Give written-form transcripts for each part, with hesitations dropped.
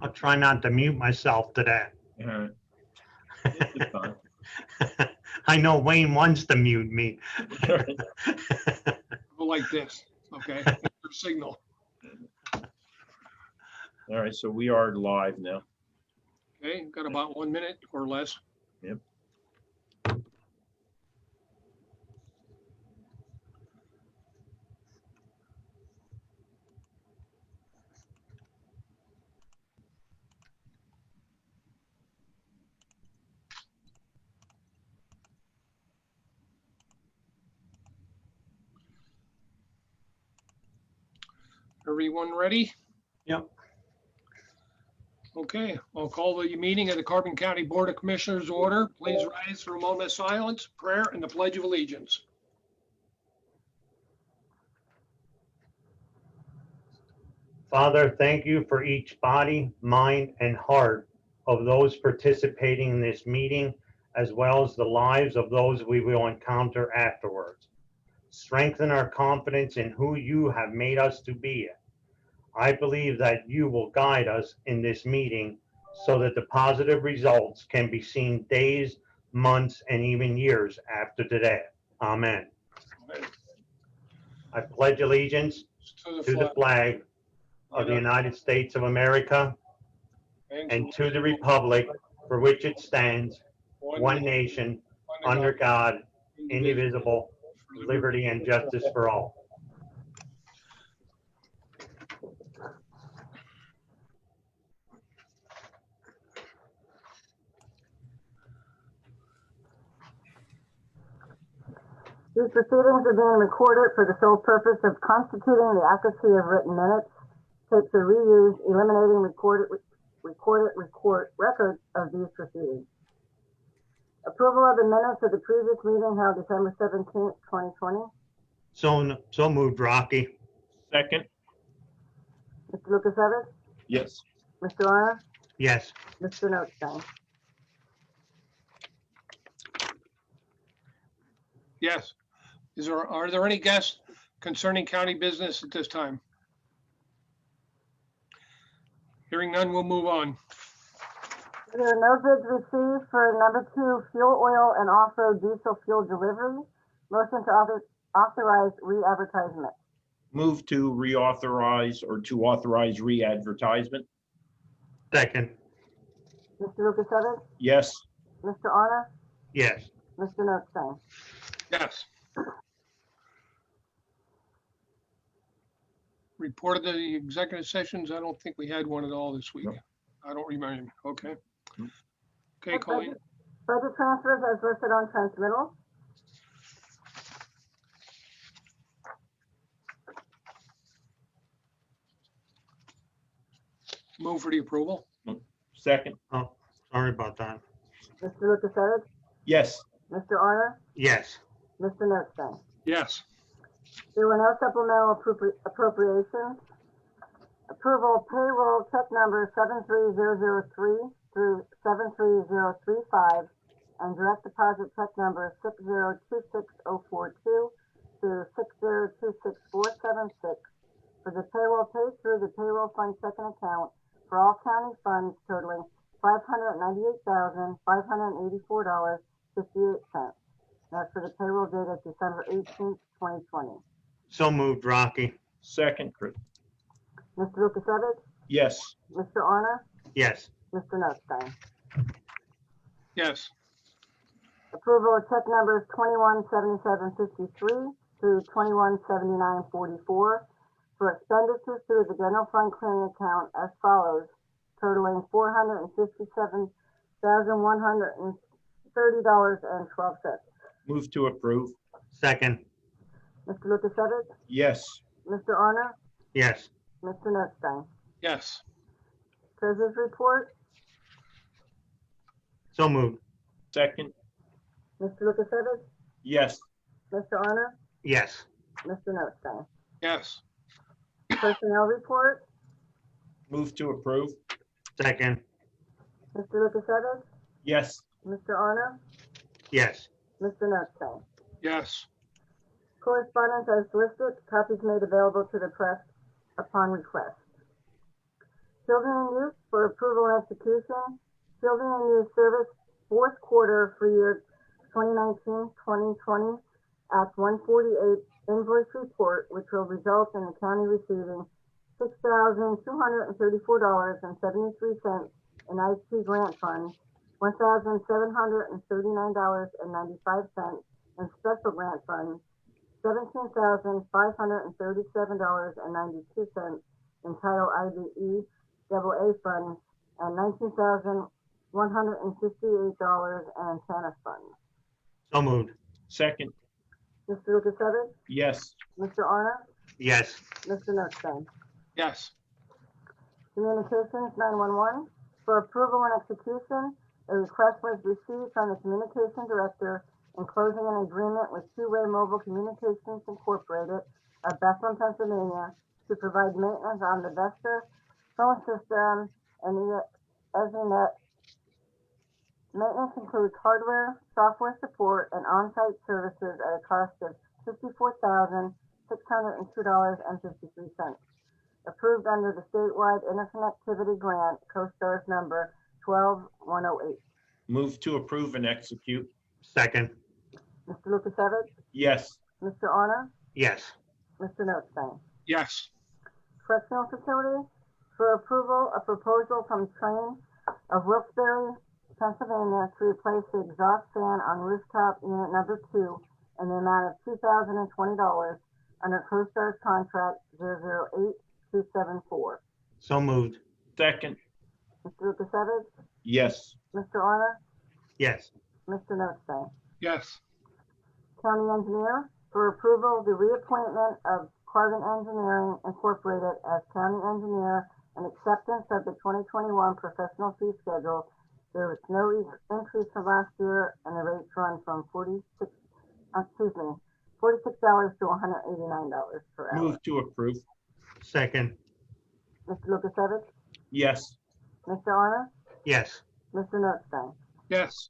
I'll try not to mute myself to that. It's fine. I know Wayne wants to mute me. Go like this, okay? That's your signal. All right, so we are live now. Okay, got about 1 minute or less. Yep. Everyone ready? Yep. Okay, I'll call the meeting of the Carbon County Board of Commissioners order. Please rise for a moment of silence, prayer, and the Pledge of Allegiance. Father, thank you for each body, mind, and heart of those participating in this meeting, as well as the lives of those we will encounter afterwards. Strengthen our confidence in who you have made us to be. I believe that you will guide us in this meeting so that the positive results can be seen days, months, and even years after today. Amen. I pledge allegiance to the flag of the United States of America and to the republic for which it stands, one nation, under God, indivisible, with liberty and justice for all. These proceedings are being recorded for the sole purpose of constituting the accuracy of written minutes. Tapes are reused, eliminating records of these proceedings. Approval of the minutes of the previous meeting held December 17th, 2020. So moved, Rocky. Second, Mr. Lukasevich? yes. Mr. Arner? Yes. Mr. Notstein? Yes. Are there any guests concerning county business at this time? Hearing none, we'll move on. There are no bids received for number 2 fuel oil and off-road diesel fuel delivery. Motion to authorize re-advertisement. Move to reauthorize or to authorize re-advertisement. Second. Mr. Lukasevich? Yes. Mr. Arner? Yes. Mr. Notstein? Yes. Report of the executive sessions. I don't think we had one at all this week. No. I don't remember. Okay. No. Okay, Colleen. Budget transfers as listed on transmittal. Move for the approval. Second, Oh, sorry about that. Mr. Lukasevich? yes. Mr. Arner? Yes. Mr. Notstein? Yes. There were no supplemental appropriations. Approval of payroll check number 73003 through 73035 and direct deposit check number 6026042 through 6026476 for the payroll paid through the payroll fund checking account for all county funds totaling $598,584.58. That's for the payroll date of December 18th, 2020. So moved, Rocky. Second, Chris. Mr. Lukasevich? Yes. Mr. Arner? Yes. Mr. Notstein? Yes. Approval of check numbers 217753 through 217944 for expenditures through the general fund clearing account as follows, totaling $457,130.12. Move to approve. Second. Mr. Lukasevich? Yes. Mr. Arner? Yes. Mr. Notstein? Yes. Treasurer's report? So moved. Second, Mr. Lukasevich? yes. Mr. Arner? Yes. Mr. Notstein? Yes. Personnel report? Move to approve. Second. Mr. Lukasevich? Yes. Mr. Arner? Yes. Mr. Notstein? Yes. Correspondence as listed, copies made available to the press upon request. Children and Youth for approval and execution. Children and Youth Service fourth quarter for year 2019-2020 Act 148 invoice report, which will result in the county receiving $6,234.73 in IT grant funds, $1,739.95 in special grant funds, $17,537.92 in Title IDE AA funds, and $19,158 in TANF funds. So moved. Second. Mr. Lukasevich? Yes. Mr. Arner? Yes. Mr. Notstein? yes, Communications 911. For approval and execution, a request was received from the Communication Director enclosing an agreement with Two-Way Mobile Communications Incorporated of Bethlehem, Pennsylvania, to provide maintenance on the Vesta phone system and the Ethernet. Maintenance includes hardware, software support, and on-site services at a cost of $54,602.53. Approved under the statewide interconnectivity grant, CoStarz number 12108. Move to approve and execute. Second. Mr. Lukasevich? Yes. Mr. Arner? Yes. Mr. Notstein? yes, Correctional Facility. For approval, a proposal from Train of Wilkes-Barre, Pennsylvania, to replace the exhaust fan on rooftop unit number 2 in the amount of $2,020 under CoStarz contract 008274. So moved. Second. Mr. Lukasevich? Yes. Mr. Arner? Yes. Mr. Notstein? yes, County Engineer. For approval, the reappointment of Carbon Engineering Incorporated as County Engineer and acceptance of the 2021 professional fee schedule. There was no increase from last year, and the rates run from $46 to $189 per hour. Move to approve. Second. Mr. Lukasevich? Yes. Mr. Arner? Yes. Mr. Notstein? yes,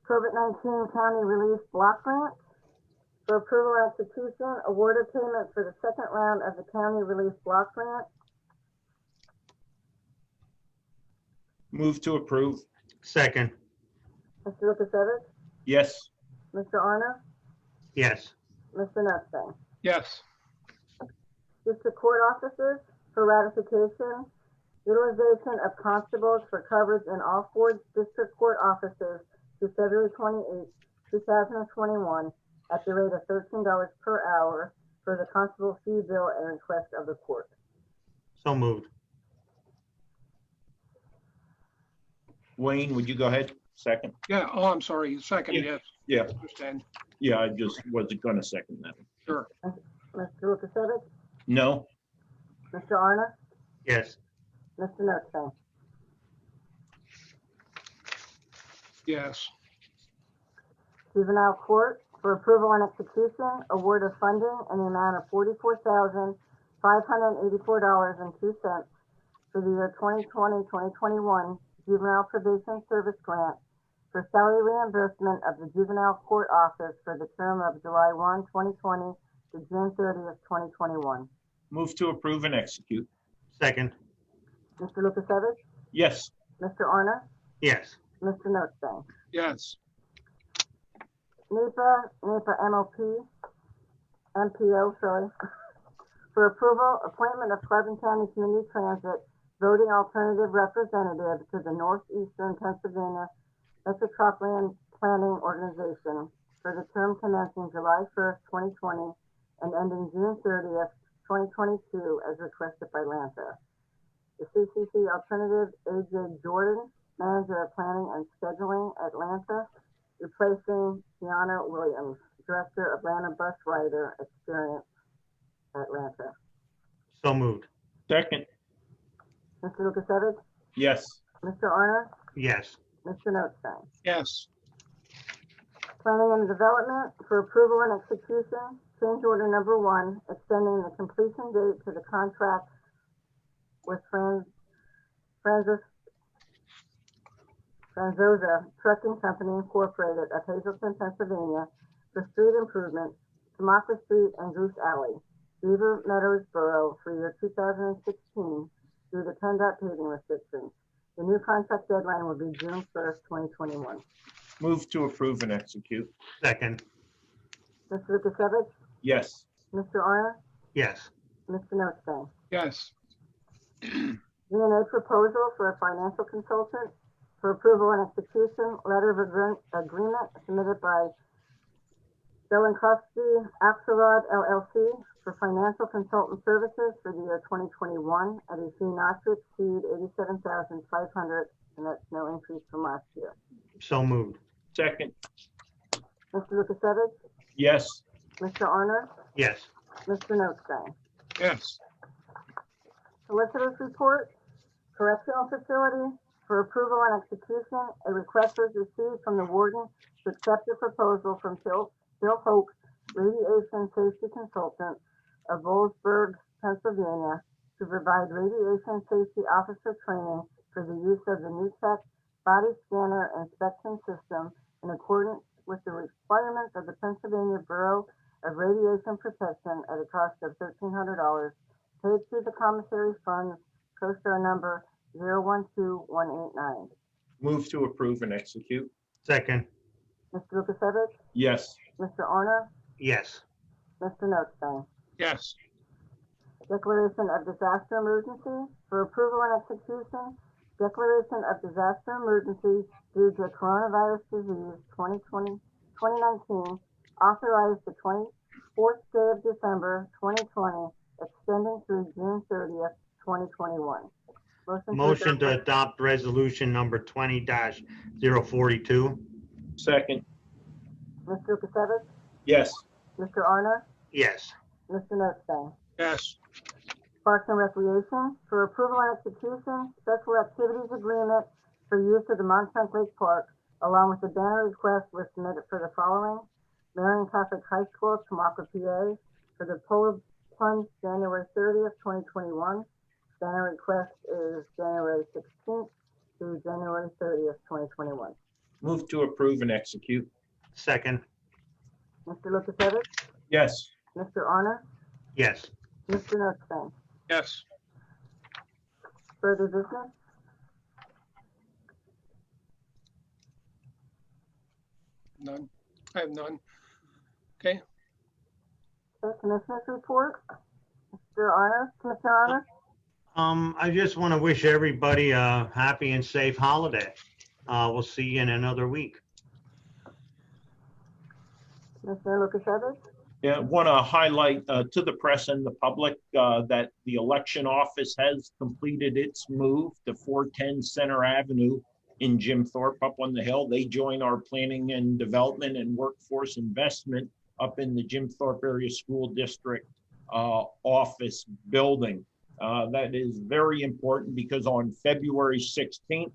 COVID-19 County Relief Block Grant. For approval and execution, awarded payment for the second round of the County Relief Block Grant. Move to approve. Second. Mr. Lukasevich? Yes. Mr. Arner? Yes. Mr. Notstein? yes, District Court Officers for ratification. Utilization of constables for coverage in all 4 District Court offices through February 28, 2021 at the rate of $13 per hour for the constable fee bill and request of the court. So moved. Wayne, would you go ahead? Second. yeah, oh, I'm sorry, second, Yeah. yes, Yeah. understand, Yeah, I just wasn't gonna second that. sure, Mr. Lukasevich? No. Mr. Arner? Yes. Mr. Notstein? yes, Juvenile Court for approval and execution, award of funding in the amount of $44,584.02 for the year 2020-2021 Juvenile Probation Service Grant for salary reimbursement of the Juvenile Court Office for the term of July 1, 2020 to June 30th, 2021. Move to approve and execute. Second. Mr. Lukasevich? Yes. Mr. Arner? Yes. Mr. Notstein? yes, NEPA MPO, for approval, appointment of Carbon County Community Transit voting alternative representative to the Northeastern Pennsylvania Metropolitan Planning Organization for the term commencing July 1st, 2020 and ending June 30th, 2022 as requested by Lantha. The CCC alternative, AJ Jordan, Manager of Planning and Scheduling at Lantha, replacing Tiana Williams, Director of Atlanta Bus Rider Experience at Lantha. So moved. Second. Mr. Lukasevich? Yes. Mr. Arner? Yes. Mr. Notstein? yes, Planning and Development for approval and execution, change order number 1, extending the completion date to the contract with Franzosa Trucking Company Incorporated of Hazleton, Pennsylvania for street improvements, Tamaka Street and Goose Alley, Beaver Meadows Borough for year 2016 through due to PennDOT paving restrictions. The new contract deadline will be June 1st, 2021. Move to approve and execute. Second. Mr. Lukasevich? Yes. Mr. Arner? Yes. Mr. Notstein? yes, G&A proposal for a financial consultant for approval and execution, letter of agreement submitted by Belenkowski Axelrod LLC for financial consultant services for the year 2021 at a fee not to exceed $87,500, and that's no increase from last year. So moved. Second. Mr. Lukasevich? Yes. Mr. Arner? Yes. Mr. Notstein? yes, Solicitor's report, correctional facility, for approval and execution, a request was received from the warden to accept a proposal from Bill Hope, radiation safety consultant of Bollesburg, Pennsylvania, to provide radiation safety officer training for the use of the NewTek body scanner inspection system in accordance with the requirements of the Pennsylvania Bureau of Radiation Protection at a cost of $1,300, paid through the commissary funds, CoStar number 012189. Move to approve and execute. Second. Mr. Lukasevich? Yes. Mr. Arner? Yes. Mr. Notstein? yes, Declaration of disaster emergency for approval and execution. Declaration of disaster emergency due to coronavirus disease 2019, authorized the 24th day of December 2020, extending through June 30th, 2021. Motion to adopt resolution number 20-042. Second. Mr. Lukasevich? Yes. Mr. Arner? Yes. Mr. Notstein? yes, Parks and Recreation for approval and execution, special activities agreement for use of the Montauk Lake Park, along with the banner request was submitted for the following: Marion Catholic High School, Tamaqua, PA, for the polo plunge January 30th, 2021. Banner request is January 16th through January 30th, 2021. Move to approve and execute. Second. Mr. Lukasevich? Yes. Mr. Arner? Yes. Mr. Notstein? yes, Further business? none. I have none. Okay, Okay, Commissioners report. Mr. Arner? Commissioner Arner? I just want to wish everybody a happy and safe holiday. We'll see you in another week. Commissioner Lukasevich? Yeah, want to highlight to the press and the public that the election office has completed its move to 410 Center Avenue in Jim Thorpe up on the hill. They join our planning and development and workforce investment up in the Jim Thorpe Area School District office building. That is very important because on February 16th,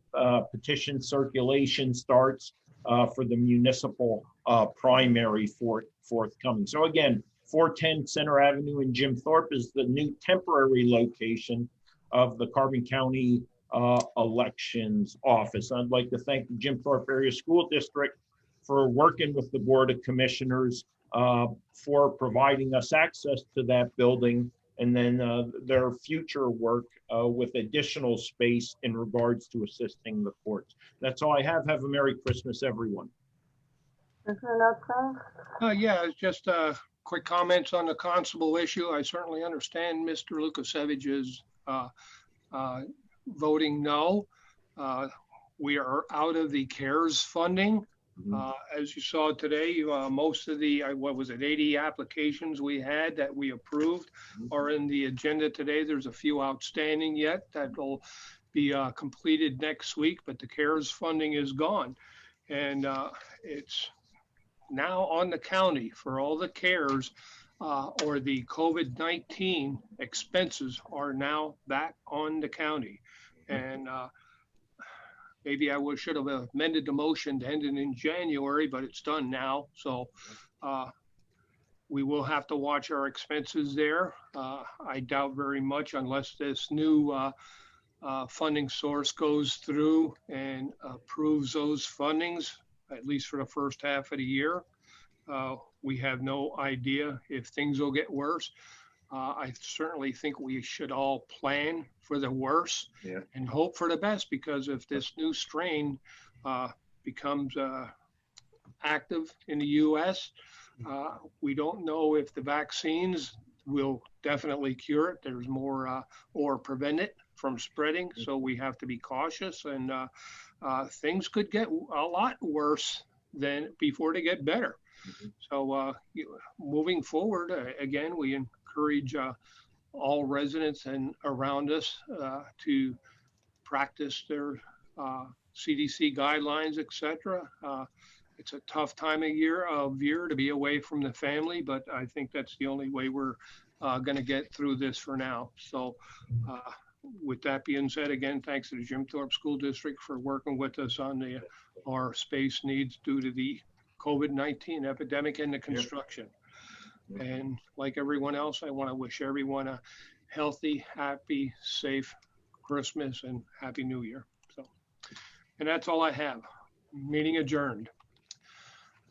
petition circulation starts for the municipal primary forthcoming. So again, 410 Center Avenue in Jim Thorpe is the new temporary location of the Carbon County Elections Office. I'd like to thank the Jim Thorpe Area School District for working with the Board of Commissioners for providing us access to that building, and then their future work with additional space in regards to assisting the courts. That's all I have. Have a Merry Christmas, everyone. Commissioner Notstein? yeah, it's just quick comments on the constable issue. I certainly understand Mr. Lukasevich's voting no. We are out of the CARES funding. As you saw today, most of the, what was it, 80 applications we had that we approved are in the agenda today. There's a few outstanding yet that will be completed next week, but the CARES funding is gone. And it's now on the county for all the CARES or the COVID-19 expenses are now back on the county. And maybe I should have amended the motion to end it in January, but it's done now. So we will have to watch our expenses there. I doubt very much unless this new funding source goes through and approves those fundings, at least for the first half of the year. We have no idea if things will get worse. I certainly think we should all plan for the worst Yeah. and hope for the best, because if this new strain becomes active in the US, we don't know if the vaccines will definitely cure it. There's more or prevent it from spreading. So we have to be cautious, and things could get a lot worse than before they get better. So moving forward, again, we encourage all residents and around us to practice their CDC guidelines, etc. It's a tough time of year to be away from the family, but I think that's the only way we're going to get through this for now. So with that being said, again, thanks to the Jim Thorpe School District for working with us on our space needs due to the COVID-19 epidemic and the construction. And like everyone else, I want to wish everyone a healthy, happy, safe Christmas and Happy New Year. So, and that's all I have. Meeting adjourned.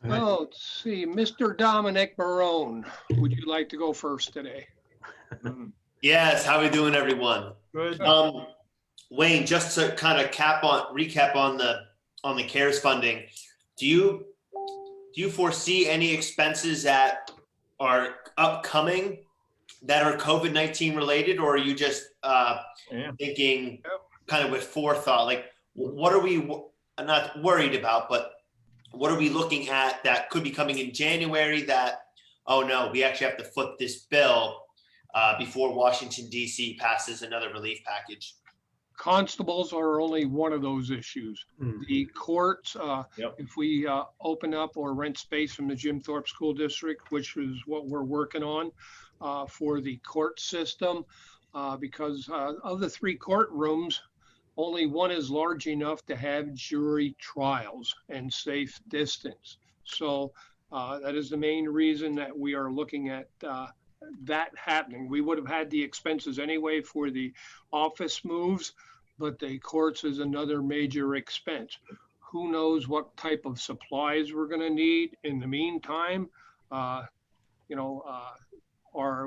Well, let's see, Mr. Dominic Barone, would you like to go first today? Yes, how we doing, everyone? Good. Wayne, just to kind of recap on the CARES funding, do you foresee any expenses that are upcoming that are COVID-19 related, or are you just thinking kind of with forethought? Like, what are we not worried about, but what are we looking at that could be coming in January that, oh no, we actually have to foot this bill before Washington, D.C. passes another relief package? Constables are only one of those issues. The courts, if we open up or rent space from the Jim Thorpe School District, which is what we're working on for the court system, because of the 3 courtrooms, only one is large enough to have jury trials and safe distance. So that is the main reason that we are looking at that happening. We would have had the expenses anyway for the office moves, but the courts is another major expense. Who knows what type of supplies we're going to need in the meantime? Or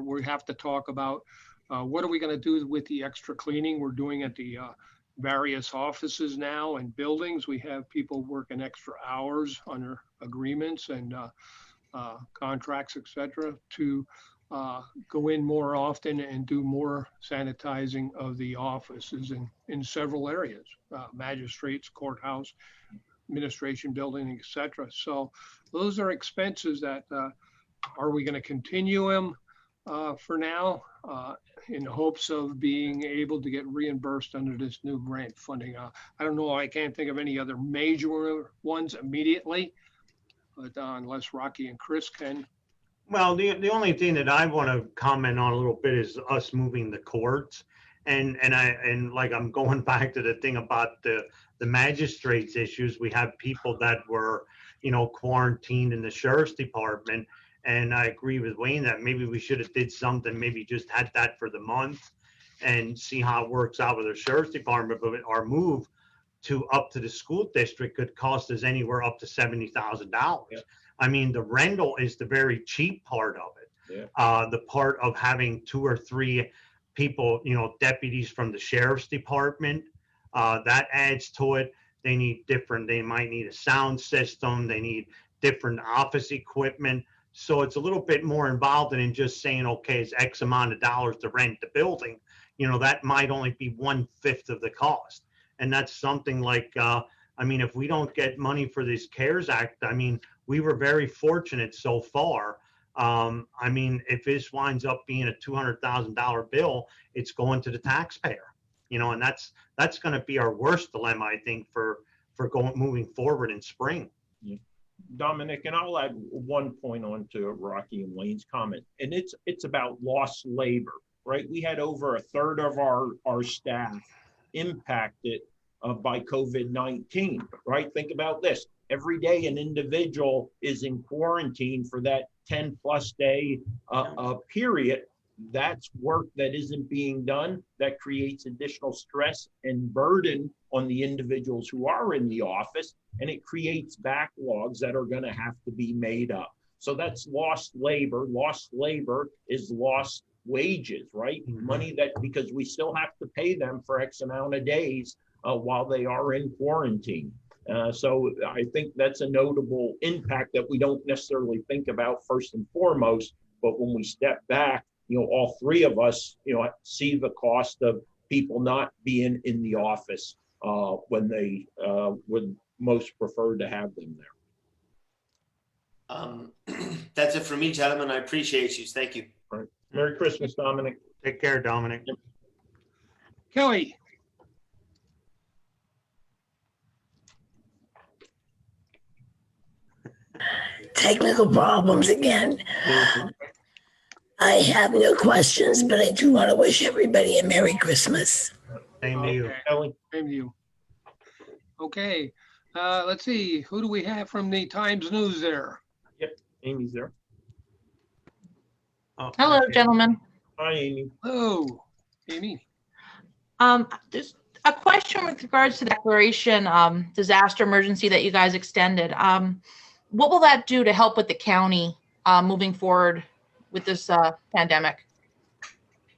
we have to talk about what are we going to do with the extra cleaning we're doing at the various offices now and buildings. We have people working extra hours under agreements and contracts, etc., to go in more often and do more sanitizing of the offices in several areas, magistrates, courthouse, administration building, etc. So those are expenses that are we going to continue them for now in hopes of being able to get reimbursed under this new grant funding? I don't know. I can't think of any other major ones immediately, but unless Rocky and Chris can. Well, the only thing that I want to comment on a little bit is us moving the courts, and like I'm going back to the thing about the magistrates issues. We have people that were, quarantined in the sheriff's department, and I agree with Wayne that maybe we should have did something, maybe just had that for the month, and see how it works out with the sheriff's department. But our move up to the school district could cost us anywhere up to $70,000. Yeah. I mean, the rental is the very cheap part of it. Yeah. The part of having 2 or 3 people, deputies from the sheriff's department, that adds to it. They might need a sound system. They need different office equipment. So it's a little bit more involved than just saying, okay, it's X amount of dollars to rent the building. That might only be 1/5 of the cost. And that's something like, if we don't get money for this CARES Act, we were very fortunate so far. If this winds up being a $200,000 bill, it's going to the taxpayer, and that's going to be our worst dilemma, I think, for moving forward in spring. Yeah. Dominic, and I'll add one point on to Rocky and Wayne's comment, and it's about lost labor, right? We had over 1/3 of our staff impacted by COVID-19, right? Think about this. Every day an individual is in quarantine for that 10+ day period. That's work that isn't being done. That creates additional stress and burden on the individuals who are in the office, and it creates backlogs that are going to have to be made up. So that's lost labor. Lost labor is lost wages, right? Mhm. Money that, because we still have to pay them for X amount of days while they are in quarantine. So I think that's a notable impact that we don't necessarily think about first and foremost, but when we step back, all three of us, see the cost of people not being in the office when they would most prefer to have them there. That's it for me, gentlemen. I appreciate you. Thank you. All right. Merry Christmas, Dominic. Take care, Dominic. Kelly, Technical problems again. I have no questions, but I do want to wish everybody a Merry Christmas. Same to you. Okay. Kelly? same to you. Okay, let's see, who do we have from the Times News there? Amy's there. Oh, Hello, okay. gentlemen. Hi, Amy. Oh, Amy, There's a question with regards to the declaration, disaster emergency that you guys extended. What will that do to help with the county moving forward with this pandemic?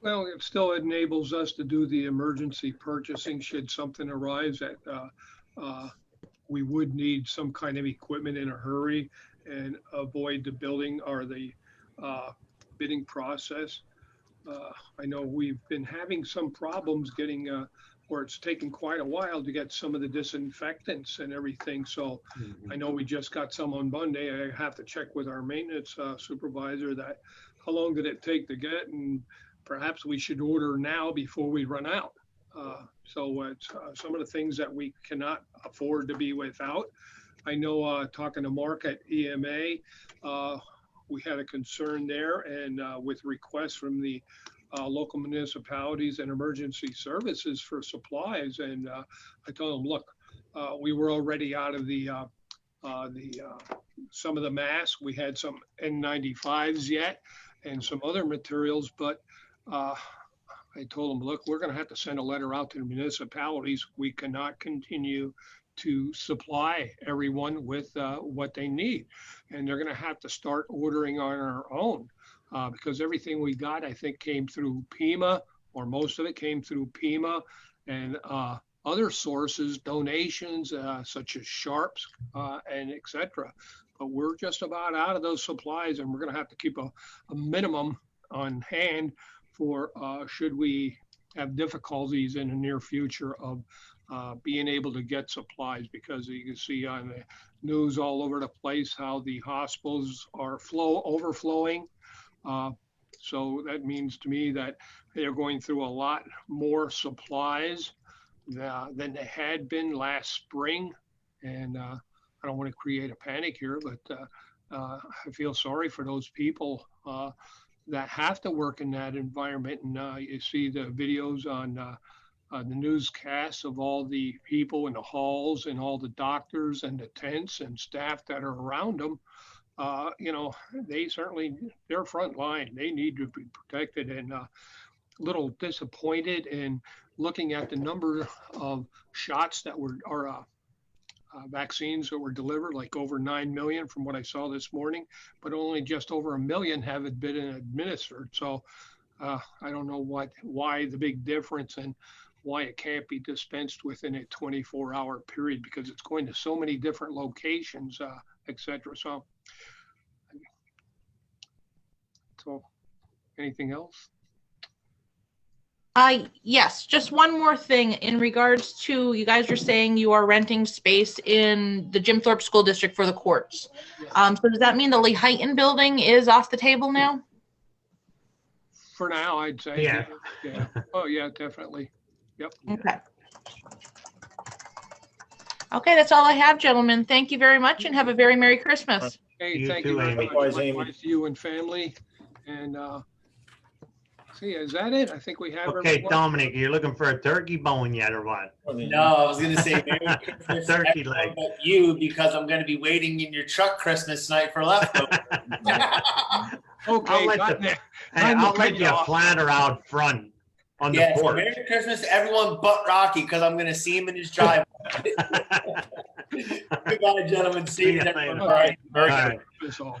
well, it still enables us to do the emergency purchasing should something arise that we would need some kind of equipment in a hurry and avoid the building or the bidding process. I know we've been having some problems getting, or it's taken quite a while to get some of the disinfectants and everything. So I know we just got some on Monday. I have to check with our maintenance supervisor that how long did it take to get, and perhaps we should order now before we run out. So it's some of the things that we cannot afford to be without. I know talking to Mark at EMA, we had a concern there, and with requests from the local municipalities and emergency services for supplies. And I told them, look, we were already out of the some of the masks. We had some N95s yet and some other materials, but I told them, look, we're going to have to send a letter out to the municipalities. We cannot continue to supply everyone with what they need. And they're going to have to start ordering on our own because everything we got, I think, came through PEMA, or most of it came through PEMA and other sources, donations such as Sharps and et cetera. But we're just about out of those supplies, and we're going to have to keep a minimum on hand for should we have difficulties in the near future of being able to get supplies, because you can see on the news all over the place how the hospitals are overflowing. So that means to me that they're going through a lot more supplies than they had been last spring. And I don't want to create a panic here, but I feel sorry for those people that have to work in that environment. And you see the videos on the newscasts of all the people in the halls and all the doctors and the tents and staff that are around them. They certainly, they're front line. They need to be protected, and a little disappointed in looking at the number of shots that were, or vaccines that were delivered, like over 9 million from what I saw this morning, but only just over 1 million have been administered. So I don't know why the big difference and why it can't be dispensed within a 24-hour period, because it's going to so many different locations, et cetera. So anything else? Yes, just one more thing in regards to, you guys are saying you are renting space in the Jim Thorpe School District for the courts. Yes. So does that mean the Lehighton building is off the table now? For now, I'd say. Yeah. Yeah. Oh, yeah, definitely. Yep. Okay. Okay, that's all I have, gentlemen. Thank you very much and have a very Merry Christmas. Hey, You thank too, you very Amy. much. Likewise, Amy. Likewise to you and family. And see, is that it? I think we have. Okay, everyone. Dominic, you're looking for a turkey bone yet or what? No, I was gonna say Merry Christmas to Turkey everyone leg. but you, because I'm gonna be waiting in your truck Christmas night for leftovers. Okay, I'll let got the- that. Hey, I'm I'll gonna let cut you you off. flatter out front on the Yeah, so porch. Merry Christmas to everyone but Rocky, because I'm gonna see him in his driveway. Goodbye, gentlemen. See See you ya next later. one. All right. Merry All right. That's all.